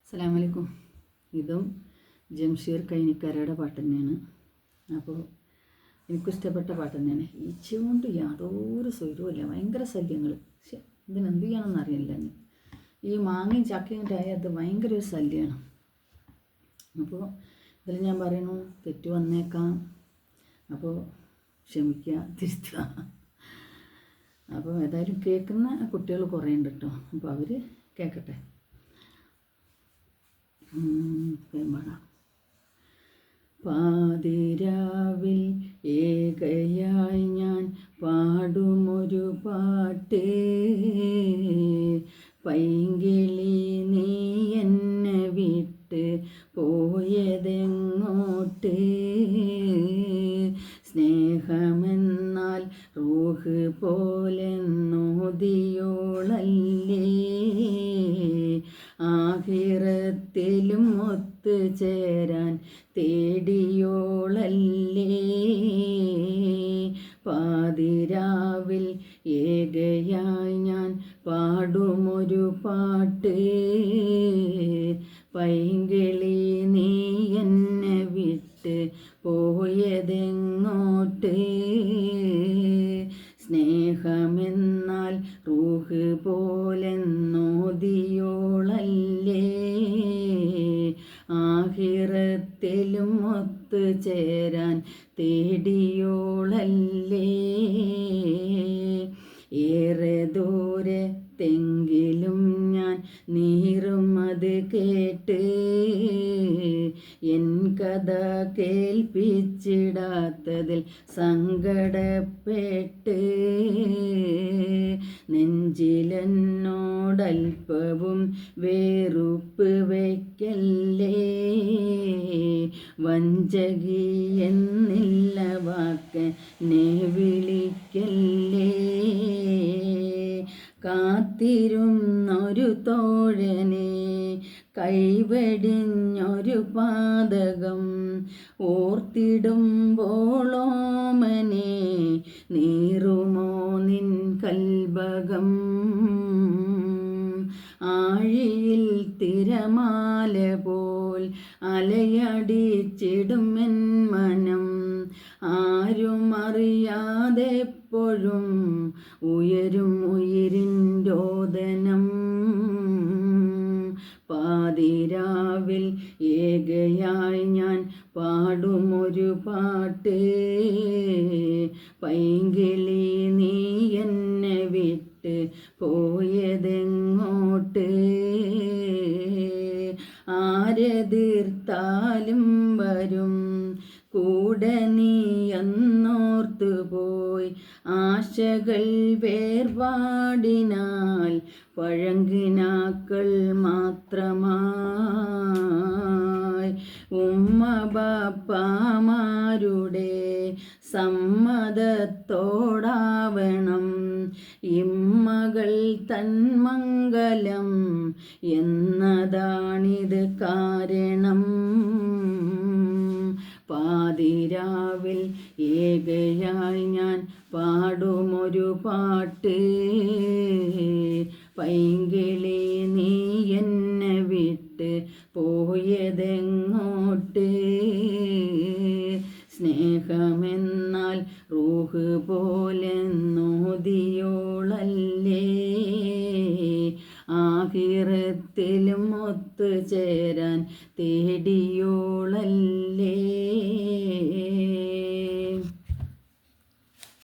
അസ്സലാമു അലൈക്കും. ഇതും ജംഷീർ കൈനിക്കരയുടെ പാട്ട് തന്നെയാണ്. അപ്പോൾ എനിക്കിഷ്ടപ്പെട്ട പാട്ട് തന്നെയാണ്. ഈച്ചകൊണ്ട് യാതൊരു സ്വരവുമില്ല, ഭയങ്കര ശല്യങ്ങൾ. പക്ഷെ ഇതിനെന്ത് ചെയ്യണമെന്ന് അറിയില്ല. ഈ മാങ്ങയും ചക്കയും ആയാൽ അത് ഭയങ്കര ഒരു ശല്യമാണ്. അപ്പോൾ ഇതിൽ ഞാൻ പറയുന്നു, തെറ്റ് വന്നേക്കാം, അപ്പോൾ ക്ഷമിക്കുക, തിരുത്തുക. അപ്പോൾ ഏതായാലും കേൾക്കുന്ന കുട്ടികൾ കുറേ ഉണ്ട് കേട്ടോ. അപ്പോൾ അവർ കേൾക്കട്ടെ. പാടാം. പാതിരാവിൽ ഏകയായി ഞാൻ പാടുമൊരു പാട്ട്, പൈങ്കിളി നീ എന്നെ വിട്ട് പോയതെങ്ങോട്ട്, സ്നേഹമെന്നാൽ റൂഹ് പോലെ നോദിയോളല്ലേ, ആഖിറത്തിലും ഒത്തുചേരാൻ തേടിയോളല്ലേ, പാതിരാവിൽ ഏകയായി ഞാൻ പാടുമൊരു പാട്ട്, പൈങ്കിളി നീ എന്നെ വിട്ട് പോയതെങ്ങോട്ട്, സ്നേഹമെന്നാൽ റൂഹ് പോലെ നോദിയോളല്ലേ, ആഖിറത്തിലും ഒത്തുചേരാൻ തേടിയോളല്ലേ, ഏറെ ദൂരത്തെങ്കിലും ഞാൻ നീറും അത് കേട്ട്, എൻ കഥ കേൾപ്പിച്ചിടാത്തതിൽ സങ്കടപ്പെട്ട്, നെഞ്ചിലെന്നോടൽപ്പവും വേറുപ്പ് വയ്ക്കല്ലേ, വഞ്ചകി എന്നില്ല വാക്കെന്നെ വിളിക്കല്ലേ, കാത്തിരുന്നൊരു തോഴനെ കൈവെടിഞ്ഞൊരു പാതകം, ഓർത്തിടുമ്പോളോമനെ നീറുമോ നിൻ കൽബകം, ആഴിയിൽ തിരമാല പോൽ അലയടിച്ചിടും എൻ മനം, ആരും അറിയാതെപ്പോഴും ഉയരും ഉയിരിൻ്റോദനം, പാതിരാവിൽ ഏകയായി ഞാൻ പാടുമൊരു പാട്ട്, പൈങ്കിളി നീ എന്നെ വിട്ട് പോയതെങ്ങോട്ട്, ആരെതിർത്താലും വരും കൂടെ നീ എന്നോർത്തു പോയി, ആശകൾ വേർപാടിനാൽ പഴങ്കിനാക്കൾ മാത്രമായി, ഉമ്മ ബാപ്പാമാരുടെ സമ്മതത്തോടാവണം ഇമ്മകൾ തന്മംഗലം എന്നതാണിത് കാരണം, പാതിരാവിൽ ഏകയായി ഞാൻ പാടുമൊരു പാട്ട്, പൈങ്കിളി നീ എന്നെ വിട്ട് പോയതെങ്ങോട്ട്, സ്നേഹമെന്നാൽ റൂഹ് പോലെ നോദിയോളല്ലേ, ആഖിറത്തിലും ഒത്തുചേരാൻ തേടിയോളല്ലേ.